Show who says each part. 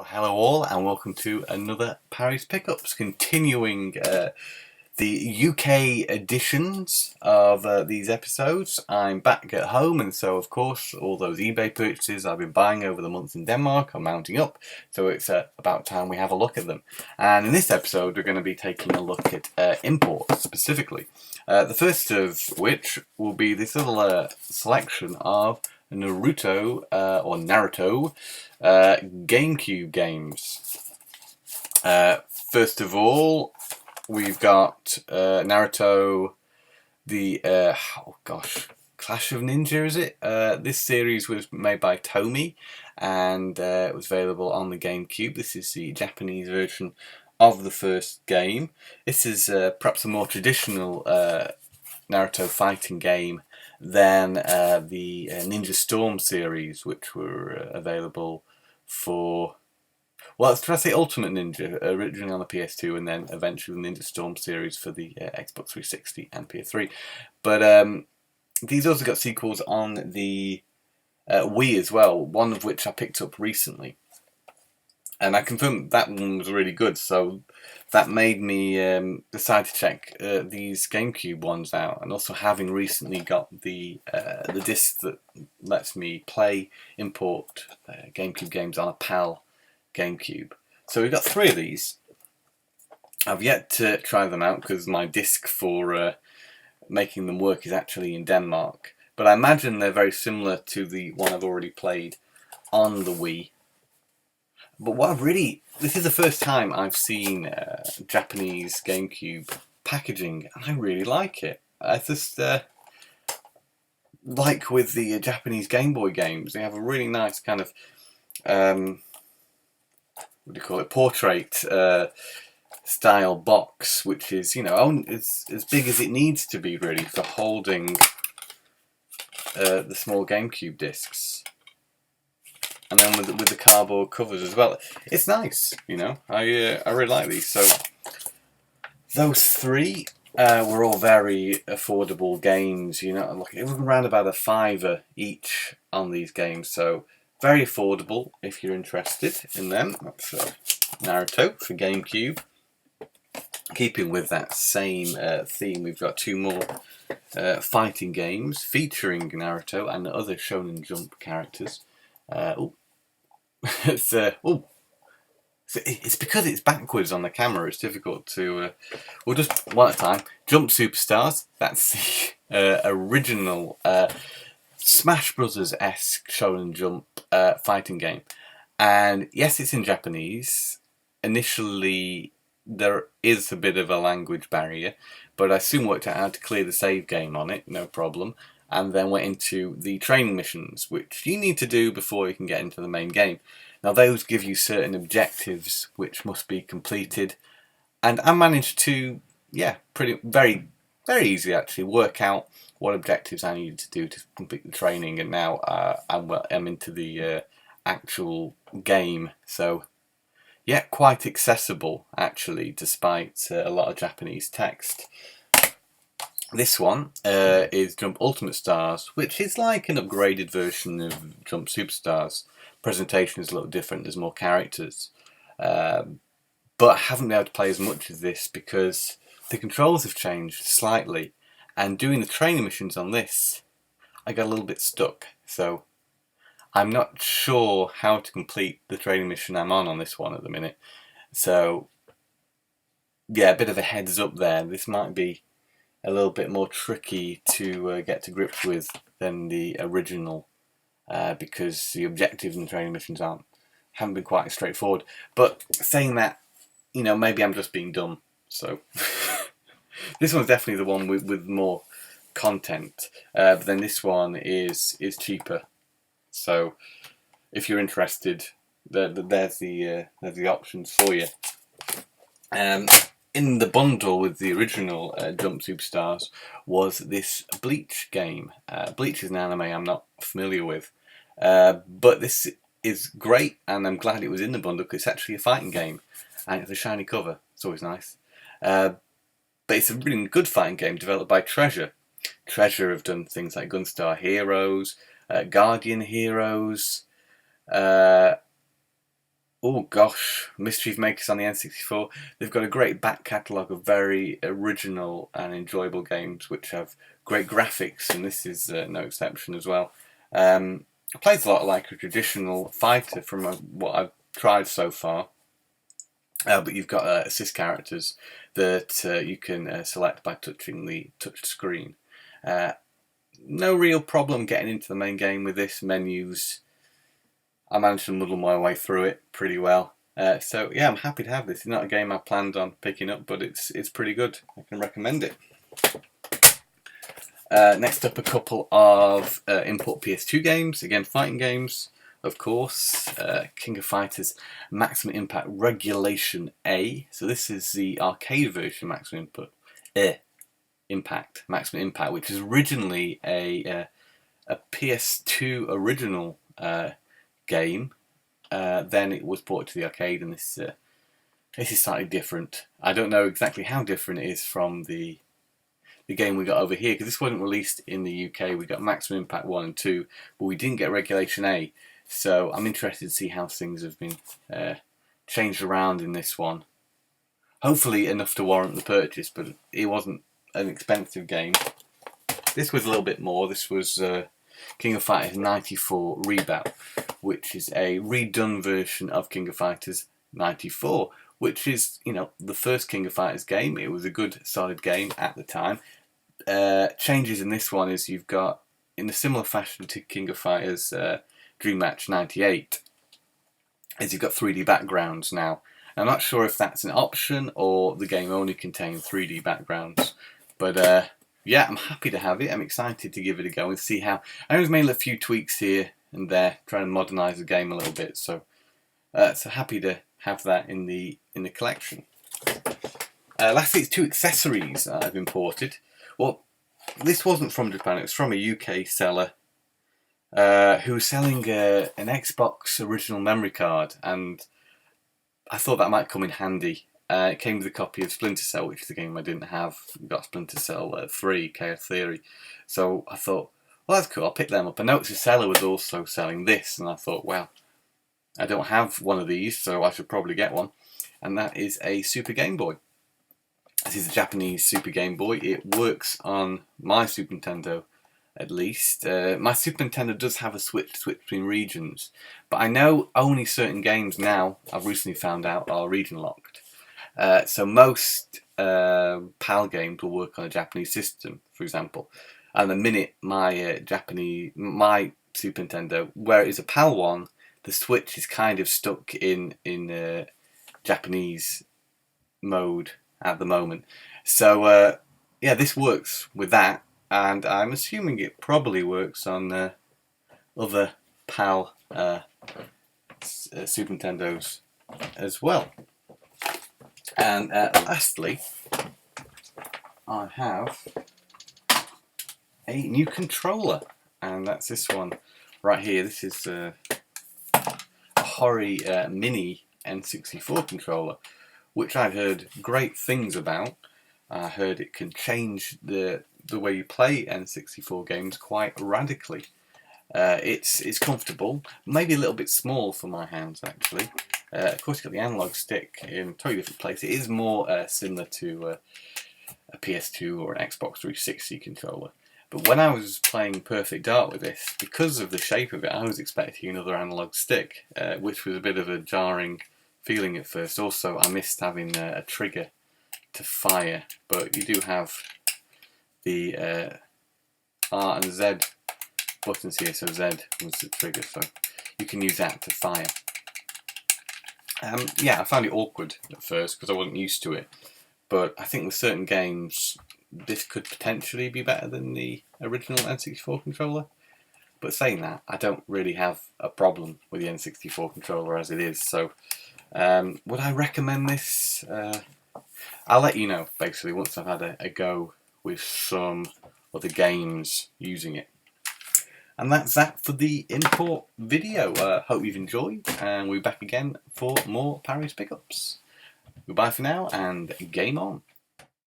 Speaker 1: Well, hello all, and welcome to another Parry's Pickups, continuing the UK editions of these episodes. I'm back at home, and so of course all those eBay purchases I've been buying over the months in Denmark are mounting up, so it's about time we have a look at them. And in this episode we're going to be taking a look at imports specifically. The first of which will be this little selection of Naruto or Naruto GameCube games. First of all, we've got Naruto, the Clash of Ninja, is it? This series was made by Tomy, and it was available on the GameCube. This is the Japanese version of the first game. This is perhaps a more traditional Naruto fighting game than the Ninja Storm series, which were available for, well, try to say Ultimate Ninja, originally on the PS2, and then eventually the Ninja Storm series for the Xbox 360 and PS3. But these also got sequels on the Wii as well, one of which I picked up recently. And I confirmed that one was really good, so that made me decide to check these GameCube ones out. And also, having recently got the disc that lets me import GameCube games on a PAL GameCube. So we've got 3 of these. I've yet to try them out because my disc for making them work is actually in Denmark. But I imagine they're very similar to the one I've already played on the Wii. But this is the first time I've seen Japanese GameCube packaging, and I really like it. I just, like with the Japanese Game Boy games, they have a really nice kind of, portrait style box, which is, it's as big as it needs to be, really, for holding the small GameCube discs. And then with the cardboard covers as well. It's nice, I really like these. So those 3 were all very affordable games, Look, it was around about $5 each on these games, so very affordable if you're interested in them. That's Naruto for GameCube. Keeping with that same theme, we've got 2 more fighting games featuring Naruto and other Shonen Jump characters. It's because it's backwards on the camera. It's difficult to. We'll just one at a time. Jump Superstars. That's the original Smash Brothers-esque Shonen Jump fighting game, and yes, it's in Japanese. Initially, there is a bit of a language barrier, but I soon worked out how to clear the save game on it, no problem. And then went into the training missions, which you need to do before you can get into the main game. Now those give you certain objectives which must be completed, and I managed to, very, very easily actually work out what objectives I needed to do to complete the training, and now I'm into the actual game. So yeah, quite accessible actually, despite a lot of Japanese text. This one is Jump Ultimate Stars, which is like an upgraded version of Jump Superstars. Presentation is a little different, there's more characters. But I haven't been able to play as much as this because the controls have changed slightly. And doing the training missions on this, I got a little bit stuck. So I'm not sure how to complete the training mission I'm on this one at the minute. So yeah, a bit of a heads up there. This might be a little bit more tricky to get to grips with than the original, because the objectives and the training missions haven't been quite as straightforward. But saying that, maybe I'm just being dumb. So this one's definitely the one with more content. But then this one is cheaper. So if you're interested, there's the options for you. In the bundle with the original Jump Superstars was this Bleach game. Bleach is an anime I'm not familiar with, but this is great, and I'm glad it was in the bundle because it's actually a fighting game, and it's a shiny cover. It's always nice. But it's a really good fighting game developed by Treasure. Treasure have done things like Gunstar Heroes, Guardian Heroes, Oh gosh, Mischief Makers on the N64. They've got a great back catalogue of very original and enjoyable games which have great graphics, and this is no exception as well. It plays a lot like a traditional fighter from what I've tried so far, but you've got assist characters that you can select by touching the touch screen. No real problem getting into the main game with this. Menus, I managed to muddle my way through it pretty well. So yeah, I'm happy to have this. It's not a game I planned on picking up, but it's pretty good. I can recommend it. Next up, a couple of import PS2 games. Again, fighting games, of course. King of Fighters Maximum Impact Regulation A. So this is the arcade version of Maximum Impact, which is originally a PS2 original game. Then it was ported to the arcade, and this is slightly different. I don't know exactly how different it is from the game we got over here, because this wasn't released in the UK. We got Maximum Impact 1 and 2, but we didn't get Regulation A. So I'm interested to see how things have been changed around in this one. Hopefully enough to warrant the purchase, but it wasn't an expensive game. This was a little bit more. This was King of Fighters 94 Rebound, which is a redone version of King of Fighters 94, which is, you know, the first King of Fighters game. It was a good, solid game at the time. Changes in this one is you've got, in a similar fashion to King of Fighters Dream Match 98, is you've got 3D backgrounds now. I'm not sure if that's an option or the game only contains 3D backgrounds, but yeah, I'm happy to have it. I'm excited to give it a go and see how. I was made a few tweaks here and there, trying to modernise the game a little bit. So happy to have that in the collection. Lastly, it's 2 accessories I've imported. Well, this wasn't from Japan. It was from a UK seller who was selling an Xbox original memory card, and I thought that might come in handy. It came with a copy of Splinter Cell, which is a game I didn't have. We got Splinter Cell 3, Chaos Theory. So I thought, well, that's cool, I'll pick them up. I noticed the seller was also selling this, and I thought, well, I don't have one of these, so I should probably get one. And that is a Super Game Boy. This is a Japanese Super Game Boy. It works on my Super Nintendo, at least. My Super Nintendo does have a switch between regions, but I know only certain games now, I've recently found out, are region locked. So most PAL games will work on a Japanese system, for example. And the minute my Super Nintendo, where it is a PAL one, the switch is kind of stuck in Japanese mode at the moment. So yeah, this works with that, and I'm assuming it probably works on other PAL Super Nintendos as well. And lastly, I have a new controller, and that's this one right here. This is a Hori Mini N64 controller, which I've heard great things about. I heard it can change the way you play N64 games quite radically. It's comfortable, maybe a little bit small for my hands actually. Of course, you've got the analog stick in a totally different place. It is more similar to a PS2 or an Xbox 360 controller. But when I was playing Perfect Dark with this, because of the shape of it, I was expecting another analog stick, which was a bit of a jarring feeling at first. Also, I missed having a trigger to fire, but you do have the R and Z buttons here, so Z was the trigger, so you can use that to fire. Yeah, I found it awkward at first because I wasn't used to it, but I think with certain games this could potentially be better than the original N64 controller. But saying that, I don't really have a problem with the N64 controller as it is, so would I recommend this? I'll let you know basically once I've had a go with some other games using it. And that's that for the import video. Hope you've enjoyed, and we'll be back again for more Parry's Pickups. Goodbye for now, and game on.